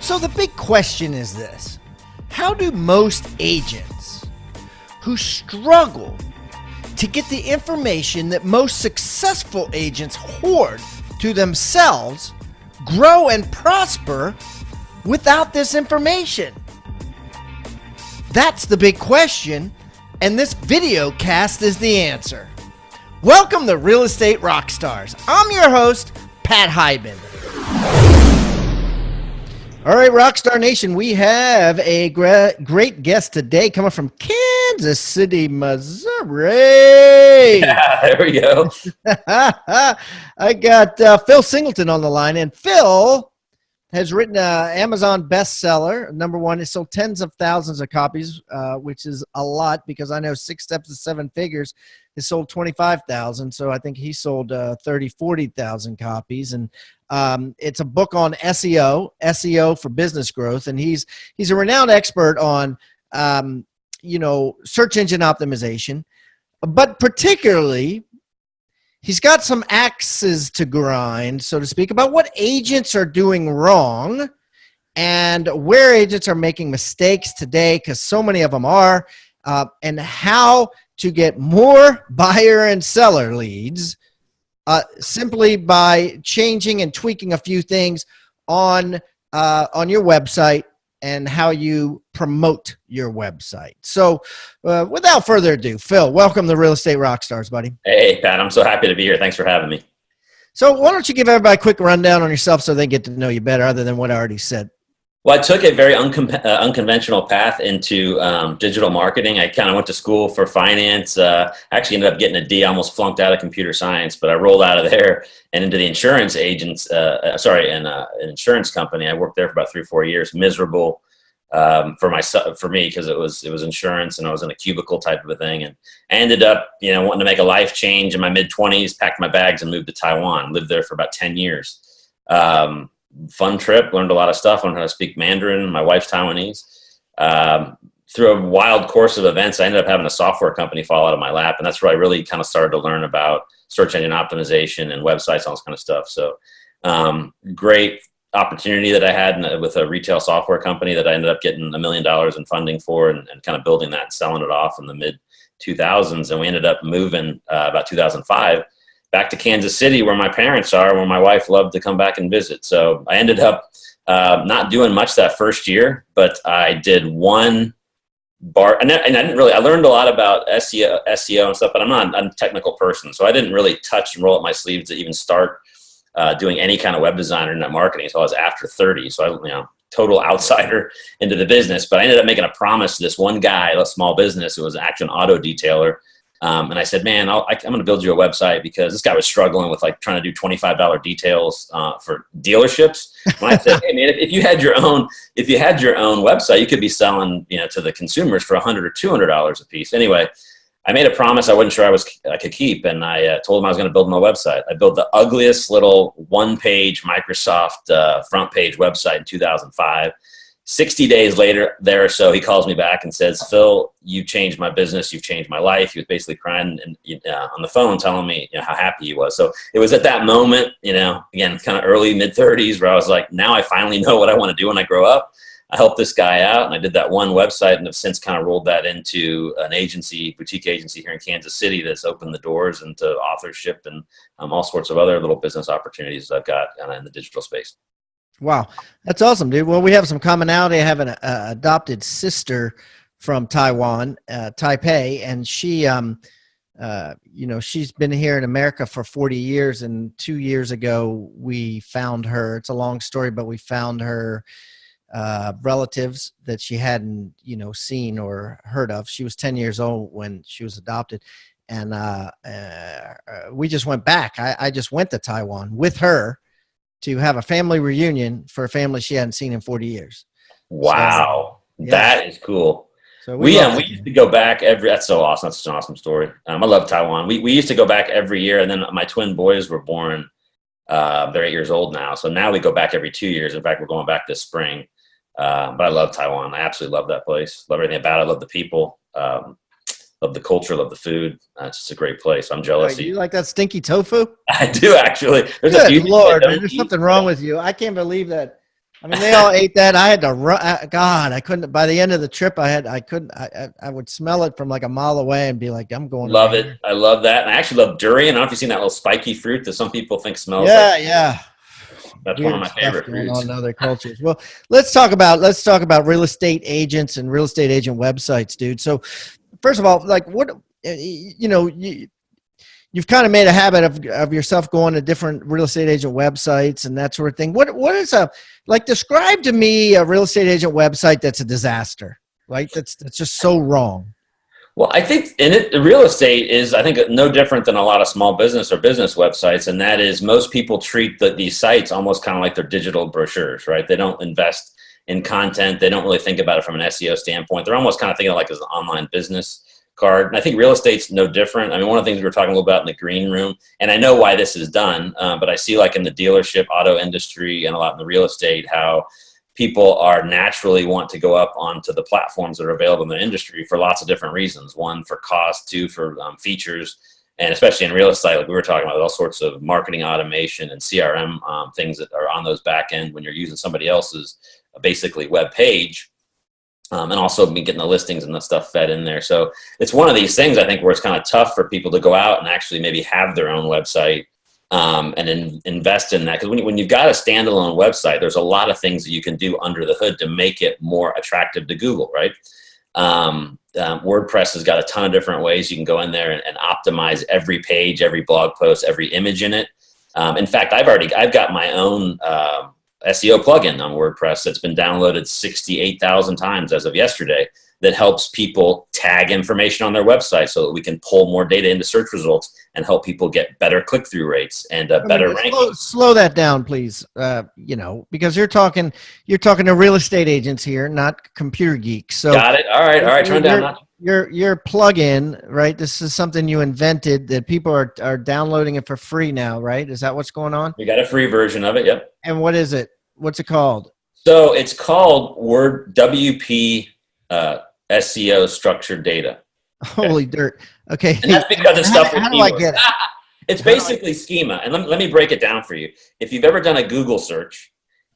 So the big question is this: how do most agents who struggle to get the information that most successful agents hoard to themselves grow and prosper without this information? That's the big question, and this video cast is the answer. Welcome to Real Estate Rockstars. I'm your host, Pat Hiban. All right, Rockstar Nation, we have a great guest today coming from Kansas City, Missouri. Yeah, there we go. I got Phil Singleton on the line, and Phil has written an Amazon bestseller. Number one, it sold tens of thousands of copies, which is a lot because I know 6 Steps to 7 Figures has sold 25,000. So I think he sold 40,000 copies. And it's a book on SEO for business growth. And he's a renowned expert on, search engine optimization, but particularly he's got some axes to grind, so to speak, about what agents are doing wrong and where agents are making mistakes today, because so many of them are, and how to get more buyer and seller leads simply by changing and tweaking a few things on your website and how you promote your website. So without further ado, Phil, welcome to Real Estate Rockstars, buddy. Hey, Pat, I'm so happy to be here. Thanks for having me. So why don't you give everybody a quick rundown on yourself so they get to know you better, other than what I already said? Well, I took a very unconventional path into digital marketing. I kind of went to school for finance. Actually ended up getting a D. I almost flunked out of computer science, but I rolled out of there and into the insurance agents. An insurance company. I worked there for about 3 or 4 years. Miserable for me because it was insurance, and I was in a cubicle type of a thing. And I ended up, wanting to make a life change in my mid-20s. Packed my bags and moved to Taiwan. Lived there for about 10 years. Fun trip, learned a lot of stuff, learned how to speak Mandarin. My wife's Taiwanese. Through a wild course of events, I ended up having a software company fall out of my lap, and that's where I really kind of started to learn about search engine optimization and websites, all this kind of stuff. So great opportunity that I had with a retail software company that I ended up getting $1 million in funding for, and kind of building that and selling it off in the mid-2000s. And we ended up moving about 2005 back to Kansas City, where my parents are, where my wife loved to come back and visit. So I ended up not doing much that first year, but I did one bar, and I didn't really. I learned a lot about SEO and stuff, but I'm not a technical person, so I didn't really touch and roll up my sleeves to even start doing any kind of web design or net marketing. So I was after 30, so I total outsider into the business. But I ended up making a promise to this one guy, a small business. It was actually an auto detailer. And I said, man, I'm going to build you a website, because this guy was struggling with trying to do $25 details for dealerships. And I said, hey man, if you had your own website, you could be selling, to the consumers for $100 or $200 a piece. Anyway, I made a promise I wasn't sure I could keep, and I told him I was going to build my website. I built the ugliest little one-page Microsoft front page website in 2005. 60 days later, there or so, he calls me back and says, Phil, you've changed my business. You've changed my life. He was basically crying on the phone, telling me how happy he was. So it was at that moment, again, kind of early mid-30s, where I was like, now I finally know what I want to do when I grow up. I helped this guy out, and I did that one website, and have since kind of rolled that into an boutique agency here in Kansas City that's opened the doors into authorship and all sorts of other little business opportunities that I've got in the digital space. Wow. That's awesome, dude. Well, we have some commonality. I have an adopted sister from Taiwan, Taipei, and she, she's been here in America for 40 years. And 2 years ago, we found her. It's a long story, but we found her relatives that she hadn't, seen or heard of. She was 10 years old when she was adopted. And we just went back. I just went to Taiwan with her to have a family reunion for a family she hadn't seen in 40 years. Wow. So, yeah. That is cool. So we used to go back that's so awesome. That's such an awesome story. I love Taiwan. We used to go back every year, and then my twin boys were born. They're 8 years old now. So now we go back every 2 years. In fact, we're going back this spring. But I love Taiwan. I absolutely love that place. Love everything about it. I love the people. Love the culture, love the food. It's just a great place. I'm jealous. Do you like that stinky tofu? I do, actually. There's Good a few Lord, man, there's something wrong with you. I can't believe that I mean, they all ate that. I had to run. God, I couldn't. By the end of the trip, I couldn't. I would smell it from like a mile away and be like, I'm going over Love it. here. I love that. And I actually love durian. I don't know if you've seen that little spiky fruit that some people think smells like. Yeah, yeah. That's one of Weird my stuff favorite going on fruits. in other cultures. Well, let's talk about real estate agents and real estate agent websites, dude. So, first of all, like, what you've kind of made a habit of yourself going to different real estate agent websites and that sort of thing. What is describe to me a real estate agent website that's a disaster, right? That's just so wrong. Well, I think real estate is, I think, no different than a lot of small business or business websites. And that is most people treat these sites almost kind of like they're digital brochures, right? They don't invest in content. They don't really think about it from an SEO standpoint. They're almost kind of thinking of like as an online business card. And I think real estate's no different. I mean, one of the things we were talking a little about in the green room, and I know why this is done, but I see like in the dealership, auto industry, and a lot in the real estate, how people are naturally want to go up onto the platforms that are available in the industry for lots of different reasons. One, for cost. Two, for features. And especially in real estate, like we were talking about, all sorts of marketing automation and CRM things that are on those back end when you're using somebody else's basically web page. And also be getting the listings and the stuff fed in there. So it's one of these things, I think, where it's kind of tough for people to go out and actually maybe have their own website and invest in that. Because when you've got a standalone website, there's a lot of things that you can do under the hood to make it more attractive to Google, right? WordPress has got a ton of different ways you can go in there and optimize every page, every blog post, every image in it. In fact, I've got my own SEO plugin on WordPress that's been downloaded 68,000 times as of yesterday, that helps people tag information on their website so that we can pull more data into search results and help people get better click-through rates and better ranking. Slow that down, please. Because you're talking to real estate agents here, not computer geeks. So got it. All right. Turn down. Your plugin, right? This is something you invented that people are downloading it for free now, right? Is that what's going on? We got a free version of it. Yep. And what is it? What's it called? So it's called WP SEO structured data. Holy dirt. Okay. And that's because it's stuff. How do I get it? It's basically schema. And let me break it down for you. If you've ever done a Google search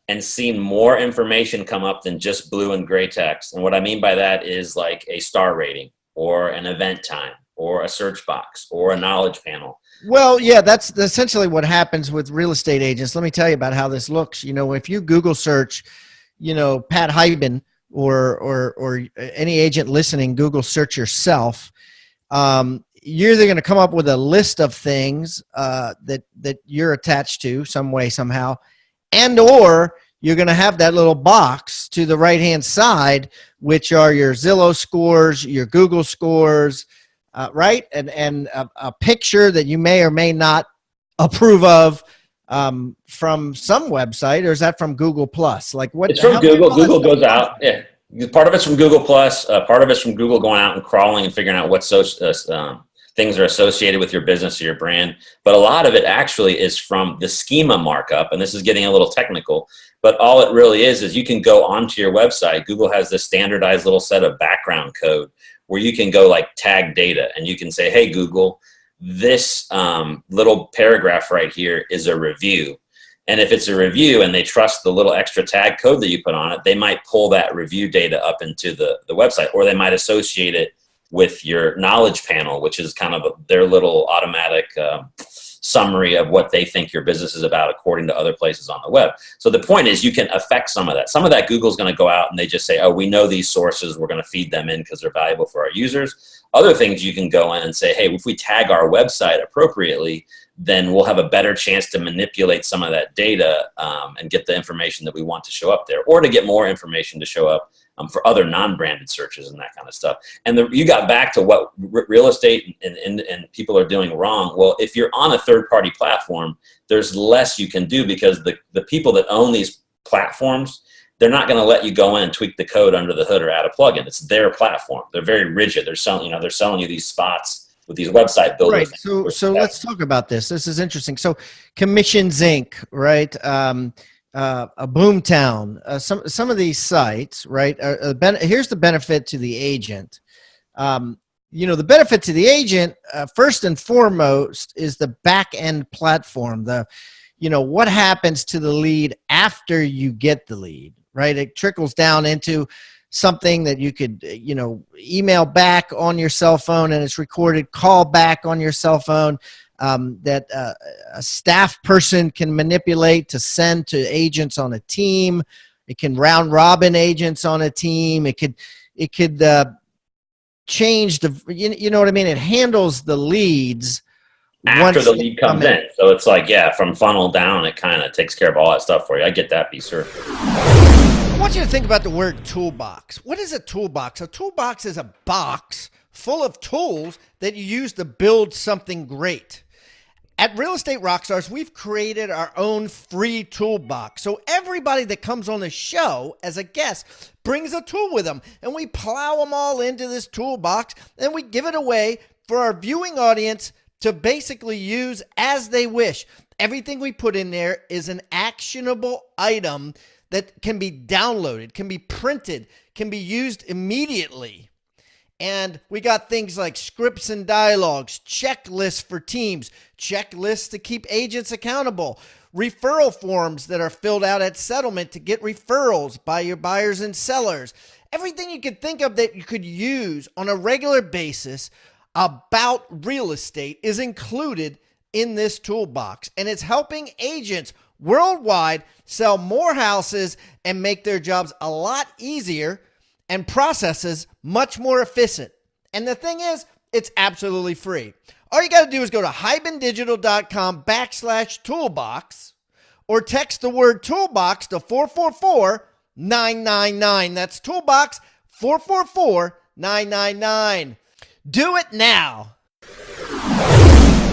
and seen more information come up than just blue and gray text, and what I mean by that is like a star rating or an event time or a search box or a knowledge panel. Well, yeah, that's essentially what happens with real estate agents. Let me tell you about how this looks. If you Google search, Pat Hyben or any agent listening, Google search yourself, you're either going to come up with a list of things that you're attached to some way, somehow, and or you're going to have that little box to the right-hand side, which are your Zillow scores, your Google scores, right? And a picture that you may or may not approve of from some website, or is that from Google Plus? Like what? It's from Google. Google goes out. Yeah. Part of it's from Google Plus. Part of it's from Google going out and crawling and figuring out what things are associated with your business or your brand. But a lot of it actually is from the schema markup. And this is getting a little technical, but all it really is you can go onto your website. Google has this standardized little set of background code where you can go like tag data and you can say, hey, Google, this little paragraph right here is a review. And if it's a review and they trust the little extra tag code that you put on it, they might pull that review data up into the website, or they might associate it with your knowledge panel, which is kind of their little automatic summary of what they think your business is about according to other places on the web. So the point is you can affect some of that. Some of that Google's going to go out and they just say, oh, we know these sources, we're going to feed them in because they're valuable for our users. Other things you can go in and say, hey, if we tag our website appropriately, then we'll have a better chance to manipulate some of that data and get the information that we want to show up there, or to get more information to show up for other non-branded searches and that kind of stuff. And you got back to what real estate and people are doing wrong. Well, if you're on a third-party platform, there's less you can do because the people that own these platforms, they're not going to let you go in and tweak the code under the hood or add a plugin. It's their platform. They're very rigid. They're selling you these spots with these website builders. Right. So let's talk about this. This is interesting. So Commissions Inc., right? A Boomtown, some of these sites, right? Here's the benefit to the agent. The benefit to the agent, first and foremost, is the back end platform. what happens to the lead after you get the lead, right? It trickles down into something that you could, email back on your cell phone and it's recorded, call back on your cell phone, that a staff person can manipulate to send to agents on a team. It can round robin agents on a team. It could change the, you know what I mean? It handles the leads After the lead comes in. So it's like, from funnel down, it kind of takes care of all that stuff for you. I get that piece, sir. I want you to think about the word toolbox. What is a toolbox? A toolbox is a box full of tools that you use to build something great. At Real Estate Rockstars, we've created our own free toolbox. So everybody that comes on the show as a guest brings a tool with them, and we plow them all into this toolbox, and we give it away for our viewing audience to basically use as they wish. Everything we put in there is an actionable item that can be downloaded, can be printed, can be used immediately. And we got things like scripts and dialogues, checklists for teams, checklists to keep agents accountable, referral forms that are filled out at settlement to get referrals by your buyers and sellers. Everything you could think of that you could use on a regular basis about real estate is included in this toolbox. And it's helping agents worldwide sell more houses and make their jobs a lot easier and processes much more efficient. And the thing is, it's absolutely free. All you got to do is go to hibandigital.com/toolbox or text the word toolbox to 444-999. That's toolbox 444-999. Do it now.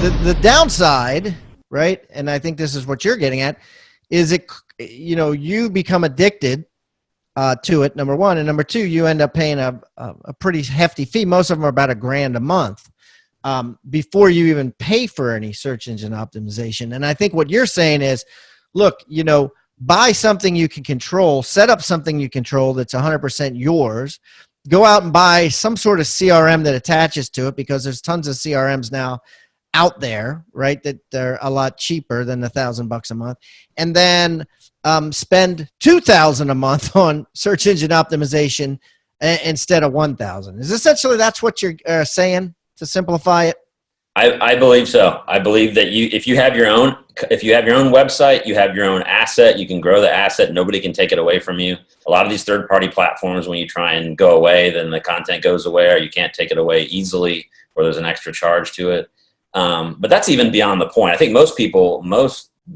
The downside, right? And I think this is what you're getting at, is you become addicted to it, number one. And number two, you end up paying a pretty hefty fee. Most of them are about $1,000 a month before you even pay for any search engine optimization. And I think what you're saying is, look, buy something you can control, set up something you control that's 100% yours. Go out and buy some sort of CRM that attaches to it, because there's tons of CRMs now out there, right, that they're a lot cheaper than $1,000 a month. And then spend $2,000 a month on search engine optimization instead of $1,000. Is essentially that's what you're saying, to simplify it? I believe so. I believe that if you have your own website, you have your own asset, you can grow the asset. Nobody can take it away from you. A lot of these third-party platforms, when you try and go away, then the content goes away, or you can't take it away easily, or there's an extra charge to it. But that's even beyond the point. I think most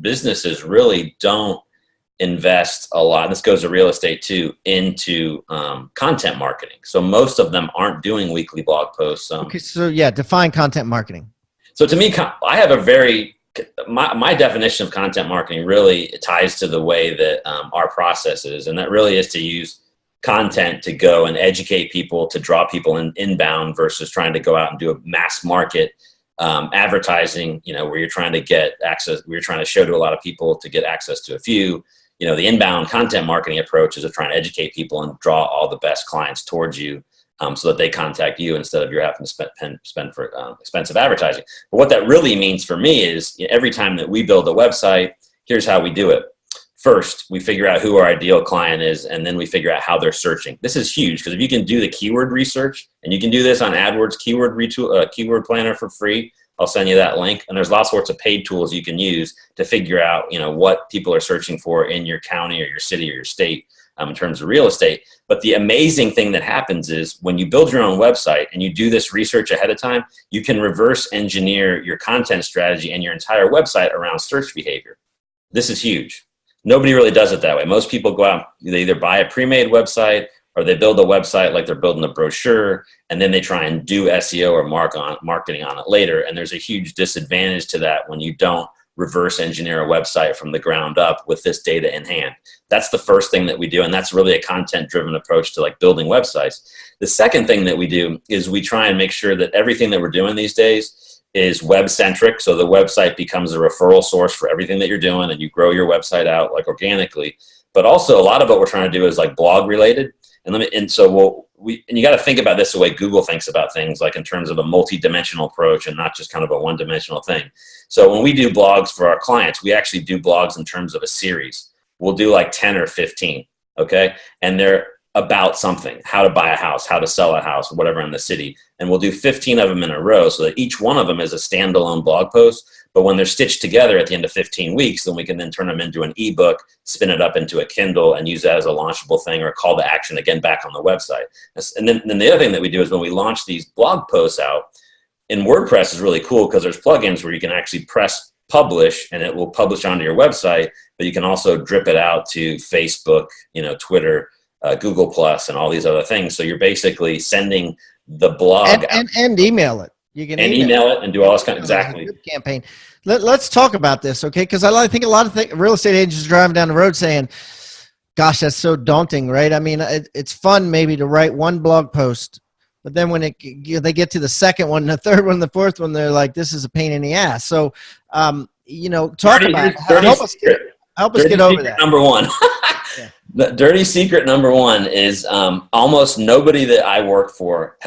businesses really don't invest a lot. This goes to real estate too, into content marketing. So most of them aren't doing weekly blog posts. Okay, so define content marketing. So to me, I have my definition of content marketing really ties to the way that our process is, and that really is to use content to go and educate people, to draw people inbound versus trying to go out and do a mass market advertising, where you're trying to get access, where you're trying to show to a lot of people to get access to a few. The inbound content marketing approach is to try and educate people and draw all the best clients towards you, so that they contact you instead of you having to spend for expensive advertising. But what that really means for me is, every time that we build a website, here's how we do it. First, we figure out who our ideal client is, and then we figure out how they're searching. This is huge, because if you can do the keyword research, and you can do this on AdWords keyword planner for free, I'll send you that link. And there's lots sorts of paid tools you can use to figure out, what people are searching for in your county or your city or your state in terms of real estate. But the amazing thing that happens is, when you build your own website and you do this research ahead of time, you can reverse engineer your content strategy and your entire website around search behavior. This is huge. Nobody really does it that way. Most people go out, they either buy a pre-made website, or they build a website like they're building a brochure, and then they try and do SEO or marketing on it later. And there's a huge disadvantage to that when you don't reverse engineer a website from the ground up with this data in hand. That's the first thing that we do, and that's really a content-driven approach to building websites. The second thing that we do is we try and make sure that everything that we're doing these days is web-centric, so the website becomes a referral source for everything that you're doing, and you grow your website out organically. but also a lot of what we're trying to do is like blog related. And so you got to think about this the way Google thinks about things, like in terms of a multi-dimensional approach and not just kind of a one-dimensional thing. So when we do blogs for our clients, we actually do blogs in terms of a series. We'll do like 10 or 15, okay? And they're about something, how to buy a house, how to sell a house, whatever in the city. And we'll do 15 of them in a row so that each one of them is a standalone blog post. But when they're stitched together at the end of 15 weeks, then we can then turn them into an ebook, spin it up into a Kindle, and use that as a launchable thing or a call to action, again, back on the website. And then the other thing that we do is when we launch these blog posts out, in WordPress is really cool because there's plugins where you can actually press publish and it will publish onto your website, but you can also drip it out to Facebook, Twitter, Google Plus, and all these other things. So you're basically sending the blog and email it. You can email it and do all this kind of exactly campaign. Let's talk about this, okay? Because I think a lot of real estate agents are driving down the road saying, "Gosh, that's so daunting," right? I mean, it's fun maybe to write one blog post, but then when they get to the second one, the third one, the fourth one, they're like, "This is a pain in the ass." So, help us get over that. Number one. Yeah. The dirty secret number one is almost nobody that I work for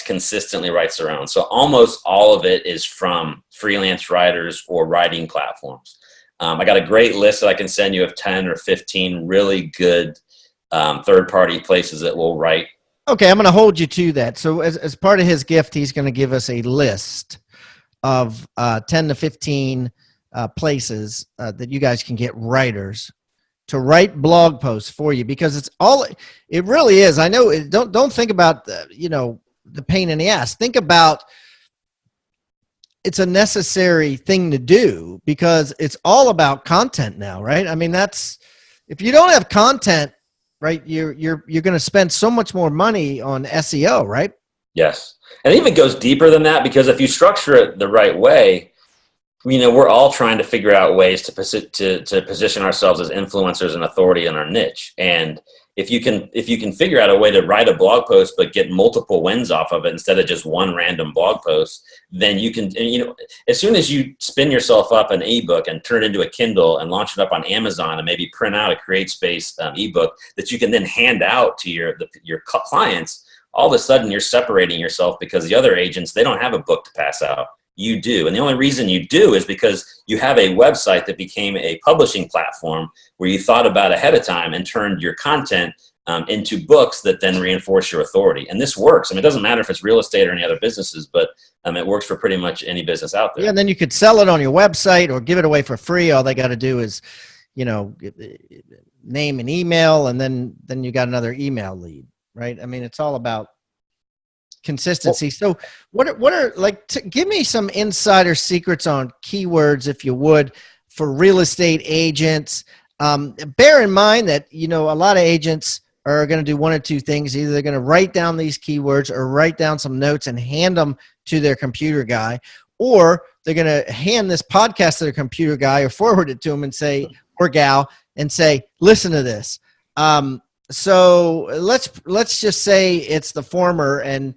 consistently writes their own. So almost all of it is from freelance writers or writing platforms. I got a great list that I can send you of 10 or 15 really good third-party places that will write. Okay, I'm going to hold you to that. So as part of his gift, he's going to give us a list of 10 to 15 places that you guys can get writers to write blog posts for you, because it really is. I know don't think about the pain in the ass. Think about it's a necessary thing to do because it's all about content now, right? I mean, if you don't have content, right, you're going to spend so much more money on SEO, right? Yes. And it even goes deeper than that, because if you structure it the right way, we're all trying to figure out ways to position ourselves as influencers and authority in our niche. And if you can figure out a way to write a blog post but get multiple wins off of it instead of just one random blog post, then you can, as soon as you spin yourself up an ebook and turn it into a Kindle and launch it up on Amazon and maybe print out a CreateSpace ebook that you can then hand out to your clients, all of a sudden you're separating yourself, because the other agents, they don't have a book to pass out. You do. And the only reason you do is because you have a website that became a publishing platform where you thought about ahead of time and turned your content into books that then reinforce your authority. And this works. I mean, it doesn't matter if it's real estate or any other businesses, but it works for pretty much any business out there. Yeah, and then you could sell it on your website or give it away for free. All they got to do is, name and email, and then you got another email lead, right? I mean, it's all about consistency. So what are give me some insider secrets on keywords, if you would, for real estate agents. Bear in mind that, a lot of agents are going to do one or two things. Either they're going to write down these keywords or write down some notes and hand them to their computer guy, or they're going to hand this podcast to their computer guy or forward it to him and say, or gal, and say, listen to this. So let's just say it's the former, and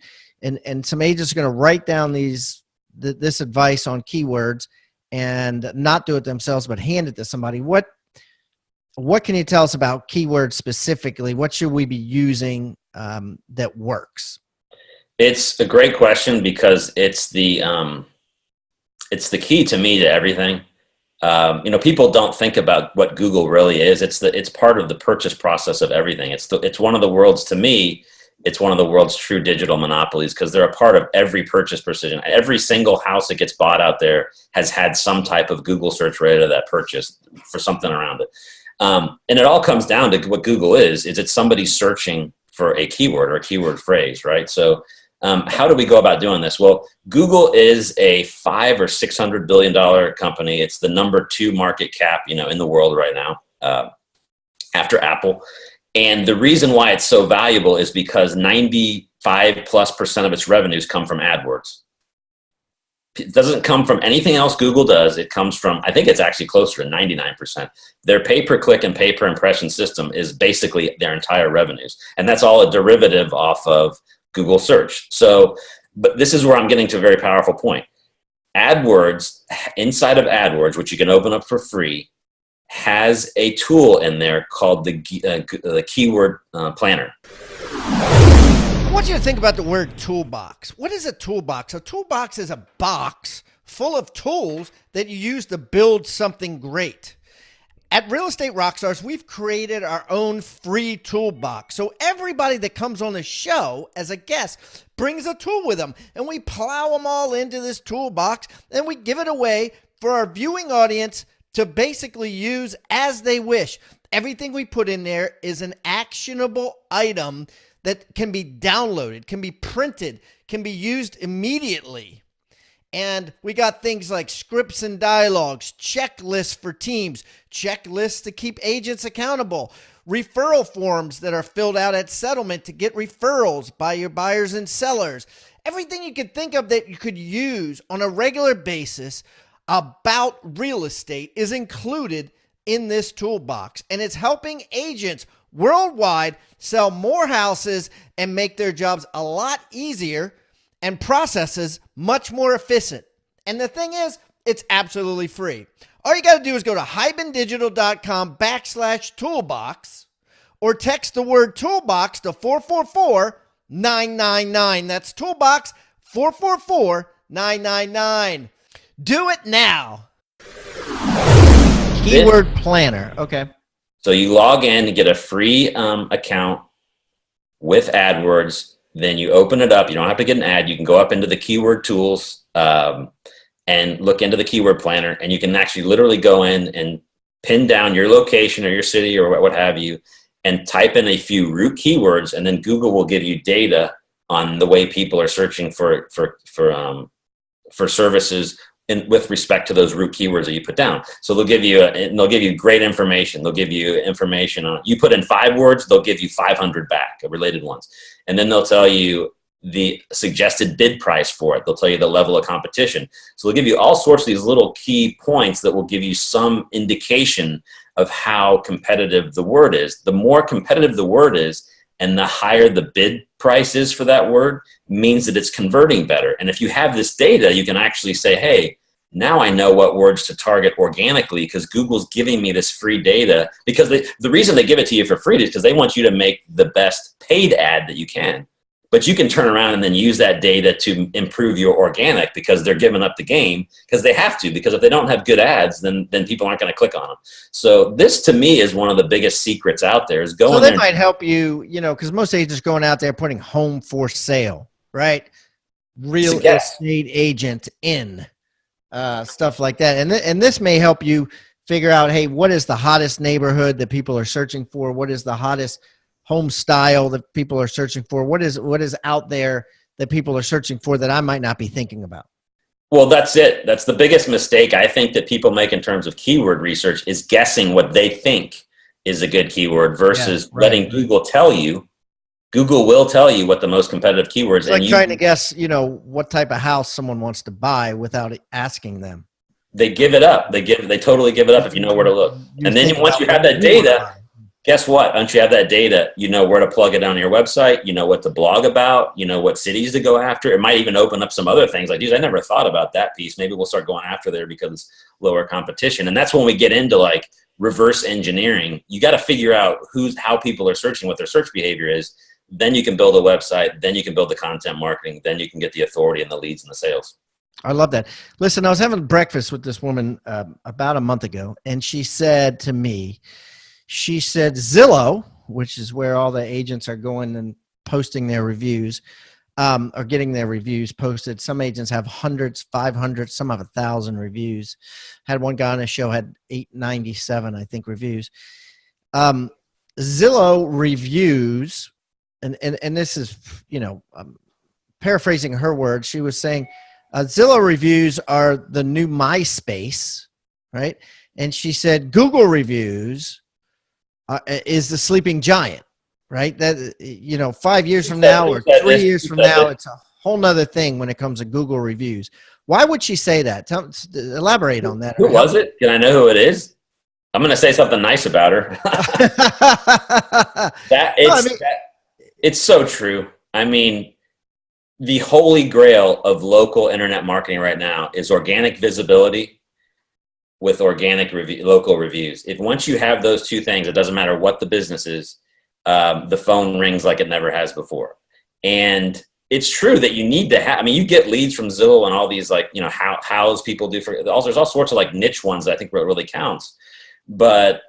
some agents are going to write down this advice on keywords and not do it themselves, but hand it to somebody. What can you tell us about keywords specifically? What should we be using that works? It's a great question, because it's the key to me to everything. People don't think about what Google really is. It's part of the purchase process of everything. It's one of the world's, to me, it's one of the world's true digital monopolies, because they're a part of every purchase decision. Every single house that gets bought out there has had some type of Google search related to that purchase for something around it. And it all comes down to what Google is it's somebody searching for a keyword or a keyword phrase, right? So how do we go about doing this? Well, Google is a $500 or $600 billion company. It's the number 2 market cap, in the world right now, after Apple. And the reason why it's so valuable is because 95+% of its revenues come from AdWords. It doesn't come from anything else Google does. It comes from, I think it's actually closer to 99%. Their pay-per-click and pay-per-impression system is basically their entire revenues. And that's all a derivative off of Google search. So, but this is where I'm getting to a very powerful point. AdWords, inside of AdWords, which you can open up for free, has a tool in there called the keyword planner. I want you to think about the word toolbox. What is a toolbox? A toolbox is a box full of tools that you use to build something great. At Real Estate Rockstars, we've created our own free toolbox. So everybody that comes on the show as a guest brings a tool with them, and we plow them all into this toolbox, and we give it away for our viewing audience to basically use as they wish. Everything we put in there is an actionable item that can be downloaded, can be printed, can be used immediately. And we got things like scripts and dialogues, checklists for teams, checklists to keep agents accountable, referral forms that are filled out at settlement to get referrals by your buyers and sellers. Everything you could think of that you could use on a regular basis about real estate is included in this toolbox. And it's helping agents worldwide sell more houses and make their jobs a lot easier and processes much more efficient. And the thing is, it's absolutely free. All you got to do is go to hibandigital.com/toolbox or text the word toolbox to 444-999. That's toolbox 444-999. Do it now. Keyword planner. Okay. So you log in to get a free account with AdWords. Then you open it up. You don't have to get an ad. You can go up into the keyword tools and look into the keyword planner, and you can actually literally go in and pin down your location or your city or what have you, and type in a few root keywords, and then Google will give you data on the way people are searching for services with respect to those root keywords that you put down. So they'll give you great information. They'll give you information on, you put in 5 words, they'll give you 500 back, related ones. And then they'll tell you the suggested bid price for it. They'll tell you the level of competition. So they'll give you all sorts of these little key points that will give you some indication of how competitive the word is. The more competitive the word is, and the higher the bid price is for that word, means that it's converting better. And if you have this data, you can actually say, hey, now I know what words to target organically because Google's giving me this free data. Because the reason they give it to you for free is because they want you to make the best paid ad that you can. But you can turn around and then use that data to improve your organic because they're giving up the game because they have to. Because if they don't have good ads, then people aren't going to click on them. So this, to me, is one of the biggest secrets out there. Is going. So they might help you, because most agents are going out there putting home for sale, right? Real estate agent in. Stuff like that. And this may help you figure out, hey, what is the hottest neighborhood that people are searching for? What is the hottest home style that people are searching for? What is out there that people are searching for that I might not be thinking about? Well, that's it. That's the biggest mistake I think that people make in terms of keyword research is guessing what they think is a good keyword versus letting Google tell you. Google will tell you what the most competitive keywords. It's like trying to guess, what type of house someone wants to buy without asking them. They give it up. They totally give it up if you know where to look. And then once you have that data, guess what? Once you have that data, you know where to plug it on your website. You know what to blog about. You know what cities to go after. It might even open up some other things like, geez, I never thought about that piece. Maybe we'll start going after there because it's lower competition. And that's when we get into like reverse engineering. You got to figure out how people are searching, what their search behavior is. Then you can build a website. Then you can build the content marketing. Then you can get the authority and the leads and the sales. I love that. Listen, I was having breakfast with this woman about a month ago, and she said to me, Zillow, which is where all the agents are going and posting their reviews, or getting their reviews posted. Some agents have hundreds, 500, some have 1,000 reviews. Had one guy on a show had 897, I think, reviews. Zillow reviews. And this is, paraphrasing her words. She was saying, Zillow reviews are the new MySpace, right? And she said Google reviews is the sleeping giant, right? That 5 years from now or 3 years from now, it's a whole nother thing when it comes to Google reviews. Why would she say that? Elaborate on that. Who was it? Can I know who it is? I'm going to say something nice about her. It's so true. I mean, the holy grail of local internet marketing right now is organic visibility with organic local reviews. If once you have those two things, it doesn't matter what the business is, the phone rings like it never has before. And it's true that you need to have, I mean, you get leads from Zillow and all these, like, you know, how's people do for, also, there's all sorts of like niche ones that I think really counts. But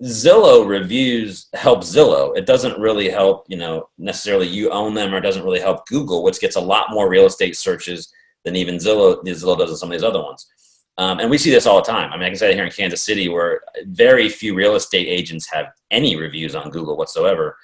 Zillow reviews help Zillow. It doesn't really help, you know, necessarily you own them, or it doesn't really help Google, which gets a lot more real estate searches than even Zillow does in some of these other ones. And we see this all the time. I mean, I can say here in Kansas City, where very few real estate agents have any reviews on Google whatsoever.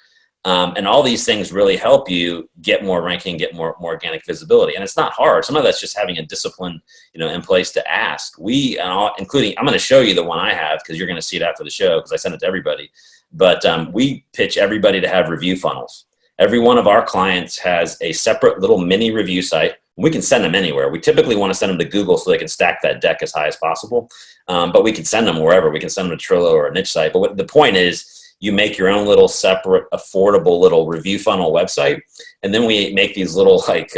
And all these things really help you get more ranking, get more organic visibility. And it's not hard. Some of that's just having a discipline, you know, in place to ask. Including, I'm going to show you the one I have, because you're going to see it after the show, because I send it to everybody. But we pitch everybody to have review funnels. Every one of our clients has a separate little mini review site. We can send them anywhere. We typically want to send them to Google so they can stack that deck as high as possible. But we can send them wherever. We can send them to Trello or a niche site. But the point is, you make your own little separate, affordable little review funnel website. And then we make these little, like,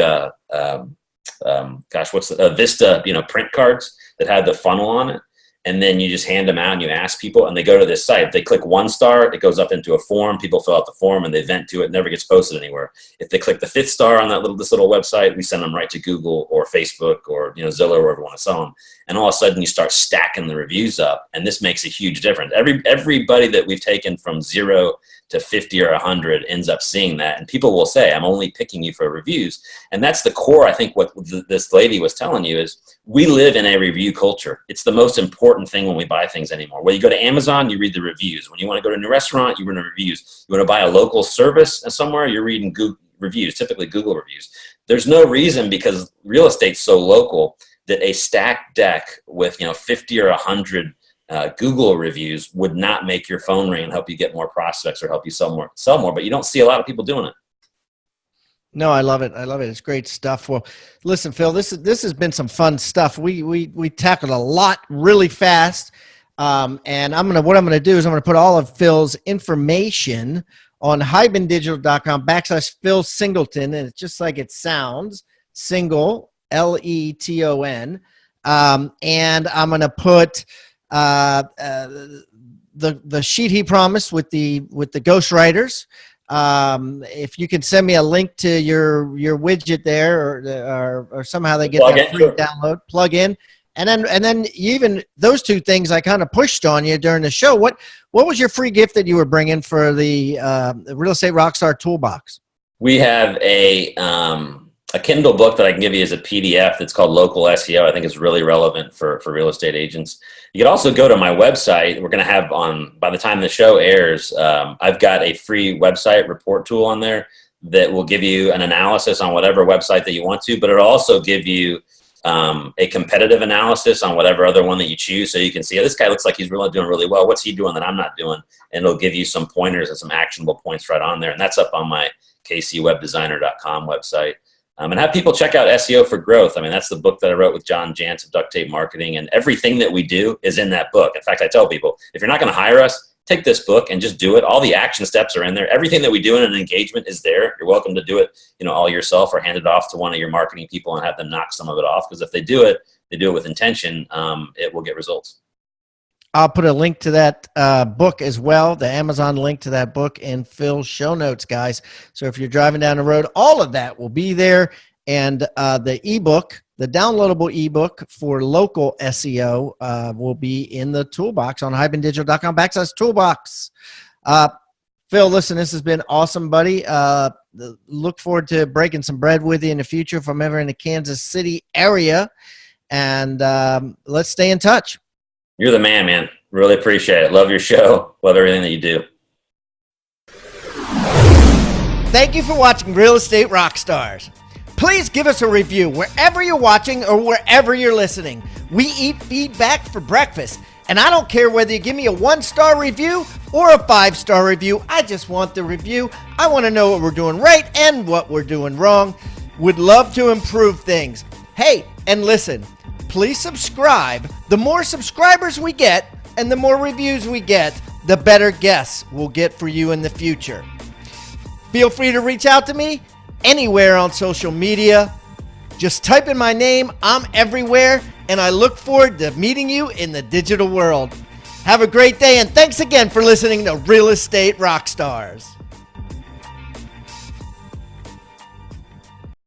Vista, you know, print cards that have the funnel on it. And then you just hand them out and you ask people, and they go to this site. If they click 1 star, it goes up into a form. People fill out the form and they vent to it. It never gets posted anywhere. If they click the 5th star on this little website, we send them right to Google or Facebook or, you know, Zillow, or wherever you want to sell them. And all of a sudden you start stacking the reviews up, and this makes a huge difference. Everybody that we've taken from 0 to 50 or 100 ends up seeing that, and people will say, I'm only picking you for reviews. And that's the core. I think what this lady was telling you is, we live in a review culture. It's the most important thing when we buy things anymore. When you go to Amazon, you read the reviews. When you want to go to a new restaurant, you read the reviews. You want to buy a local service somewhere, you're reading Google reviews, typically Google reviews. There's no reason, because real estate's so local, that a stacked deck with, you know, 50 or 100 Google reviews would not make your phone ring and help you get more prospects or help you sell more. But you don't see a lot of people doing it. No, I love it. I love it. It's great stuff. Well, listen, Phil, this has been some fun stuff. We tackled a lot really fast. And what I'm gonna do is I'm gonna put all of Phil's information on hibandigital.com/Phil Singleton, and it's just like it sounds, single, Leton. And I'm gonna put the sheet he promised with the ghostwriters. If you can send me a link to your widget there, or somehow they get that free download, plug in, and then even those two things I kind of pushed on you during the show. What was your free gift that you were bringing for the Real Estate Rockstar Toolbox? We have a Kindle book that I can give you as a PDF that's called Local SEO. I think it's really relevant for real estate agents. You can also go to my website. We're going to have by the time the show airs, I've got a free website report tool on there that will give you an analysis on whatever website that you want to, but it'll also give you a competitive analysis on whatever other one that you choose. So you can see, oh, this guy looks like he's really doing really well. What's he doing that I'm not doing? And it'll give you some pointers and some actionable points right on there. And that's up on my kcwebdesigner.com website. And have people check out SEO for Growth. I mean, that's the book that I wrote with John Jantz of Duct Tape Marketing, and everything that we do is in that book. In fact, I tell people, if you're not going to hire us, take this book and just do it. All the action steps are in there. Everything that we do in an engagement is there. You're welcome to do it, you know, all yourself, or hand it off to one of your marketing people and have them knock some of it off. Because if they do it with intention, it will get results. I'll put a link to that book as well, the Amazon link to that book in Phil's show notes, guys. So if you're driving down the road, all of that will be there. And the ebook, the downloadable ebook for local SEO will be in the toolbox on hibandigital.com/toolbox. Phil, listen, this has been awesome, buddy. Look forward to breaking some bread with you in the future if I'm ever in the Kansas City area. And let's stay in touch. You're the man. Really appreciate it. Love your show. Love everything that you do. Thank you for watching Real Estate Rockstars. Please give us a review wherever you're watching or wherever you're listening. We eat feedback for breakfast, and I don't care whether you give me a 1-star review or a 5-star review. I just want the review. I want to know what we're doing right and what we're doing wrong. Would love to improve things. Hey, and listen, please subscribe. The more subscribers we get and the more reviews we get, the better guests we'll get for you in the future. Feel free to reach out to me anywhere on social media. Just type in my name. I'm everywhere, and I look forward to meeting you in the digital world. Have a great day, and thanks again for listening to Real Estate Rockstars.